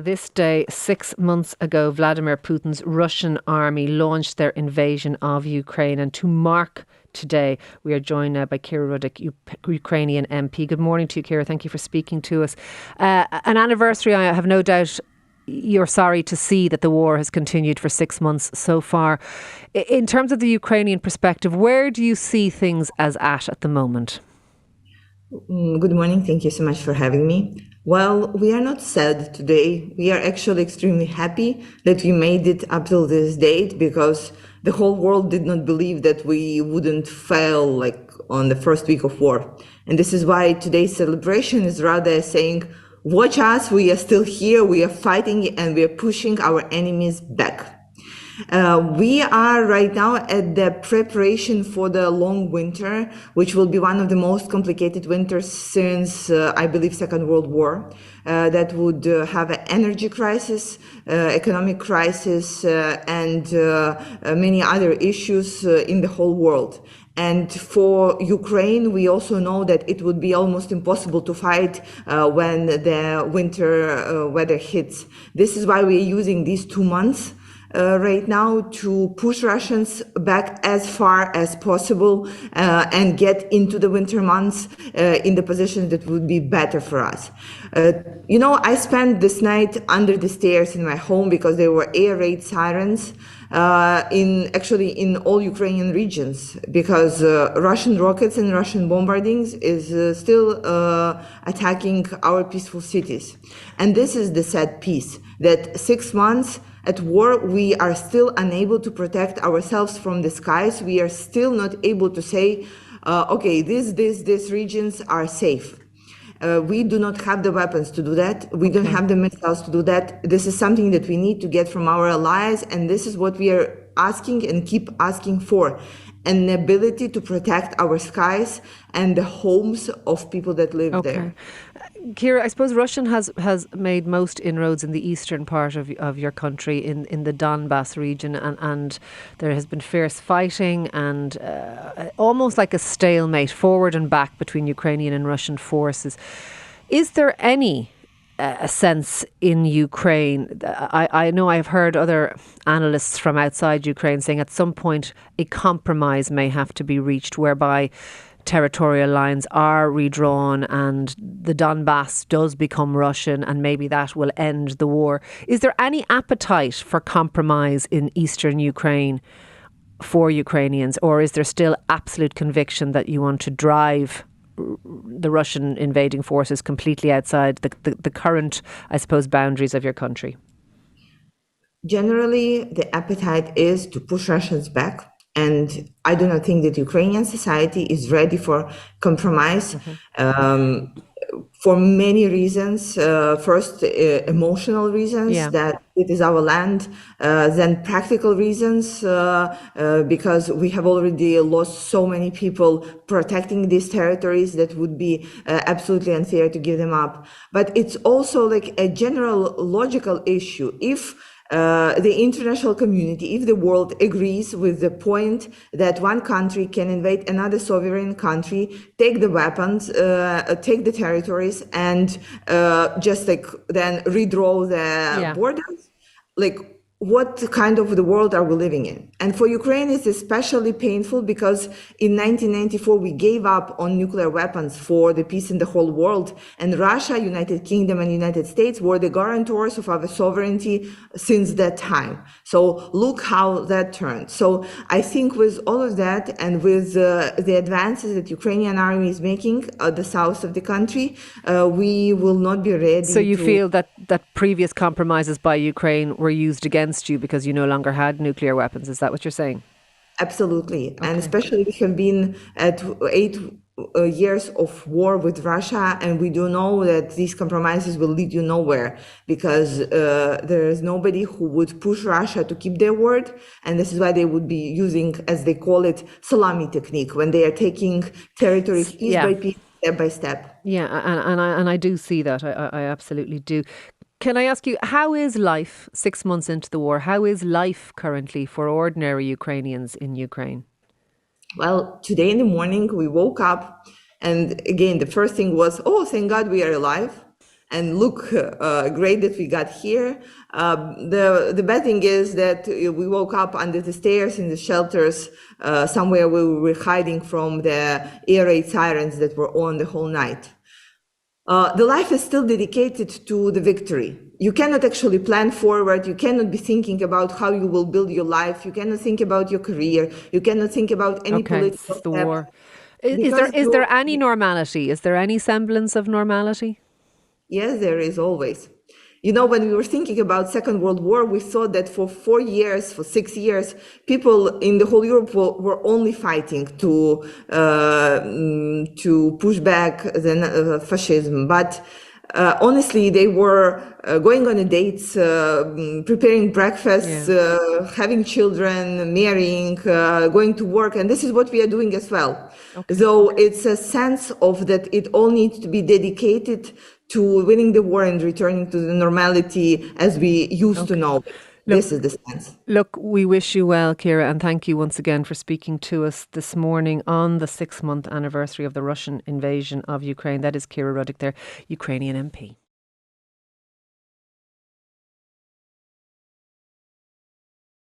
Now, this day, 6 months ago, Vladimir Putin's Russian army launched their invasion of Ukraine. And to mark today, we are joined now by Kira Rudyk, Ukrainian MP. Good morning to you, Kira. Thank you for speaking to us. An anniversary, I have no doubt you're sorry to see that the war has continued for 6 months so far. In terms of the Ukrainian perspective, where do you see things as at the moment? Good morning. Thank you so much for having me. Well, we are not sad today. We are actually extremely happy that we made it up till this date, because the whole world did not believe that we wouldn't fail like on the first week of war. And this is why today's celebration is rather saying, watch us, we are still here, we are fighting, and we are pushing our enemies back. We are right now at the preparation for the long winter, which will be one of the most complicated winters since, I believe, Second World War. That would have an energy crisis, economic crisis, and many other issues in the whole world. And for Ukraine, we also know that it would be almost impossible to fight when the winter weather hits. This is why we're using these 2 months right now to push Russians back as far as possible and get into the winter months in the position that would be better for us. I spent this night under the stairs in my home because there were air raid sirens in all Ukrainian regions, because Russian rockets and Russian bombardings is still attacking our peaceful cities. And this is the sad piece, that 6 months at war, we are still unable to protect ourselves from the skies. We are still not able to say, okay, these regions are safe. We do not have the weapons to do that. We don't have the missiles to do that. This is something that we need to get from our allies, and this is what we are asking and keep asking for. An ability to protect our skies and the homes of people that live there. Kira, I suppose Russia has made most inroads in the eastern part of your country, in the Donbass region, and there has been fierce fighting and almost like a stalemate forward and back between Ukrainian and Russian forces. Is there any a sense in Ukraine? I know I've heard other analysts from outside Ukraine saying at some point a compromise may have to be reached whereby territorial lines are redrawn and the Donbass does become Russian, and maybe that will end the war. Is there any appetite for compromise in eastern Ukraine for Ukrainians, or is there still absolute conviction that you want to drive the Russian invading forces completely outside the current, I suppose, boundaries of your country? Generally, the appetite is to push Russians back. And I do not think that Ukrainian society is ready for compromise for many reasons. First, emotional reasons, that it is our land. Then practical reasons, because we have already lost so many people protecting these territories that would be absolutely unfair to give them up. But it's also like a general logical issue. If the international community, if the world agrees with the point that one country can invade another sovereign country, take the weapons, take the territories, and just like then redraw the borders, like what kind of the world are we living in? And for Ukraine, it's especially painful because in 1994, we gave up on nuclear weapons for the peace in the whole world. And Russia, United Kingdom, and United States were the guarantors of our sovereignty since that time. So look how that turned. So I think with all of that and with the advances that Ukrainian army is making at the south of the country, we will not be ready. So you feel that previous compromises by Ukraine were used against you because you no longer had nuclear weapons? Is that what you're saying? Absolutely. Okay. And especially we have been at 8 years of war with Russia, and we do know that these compromises will lead you nowhere, because there is nobody who would push Russia to keep their word. And this is why they would be using, as they call it, salami technique, when they are taking territories piece by piece, step by step. Yeah, and I do see that. I absolutely do. Can I ask you, how is life 6 months into the war? How is life currently for ordinary Ukrainians in Ukraine? Well, today in the morning we woke up, and again, the first thing was, oh, thank God we are alive. and look great that we got here. The bad thing is that we woke up under the stairs in the shelters somewhere where we were hiding from the air raid sirens that were on the whole night. The life is still dedicated to the victory. You cannot actually plan forward. You cannot be thinking about how you will build your life. You cannot think about your career. You cannot think about any political It's the step. war. Is there any normality? Is there any semblance of normality? Yes, there is always. You know, when we were thinking about Second World War, we thought that for 4 years, for 6 years, people in the whole Europe were only fighting to push back the fascism. But honestly, they were going on dates, preparing breakfasts, having children, marrying, going to work, and this is what we are doing as well. So it's a sense of that it all needs to be dedicated to winning the war and returning to the normality as we used to know. This is the sense. Look, we wish you well, Kira, and thank you once again for speaking to us this morning on the 6-month anniversary of the Russian invasion of Ukraine. That is Kira Rudyk there, Ukrainian MP.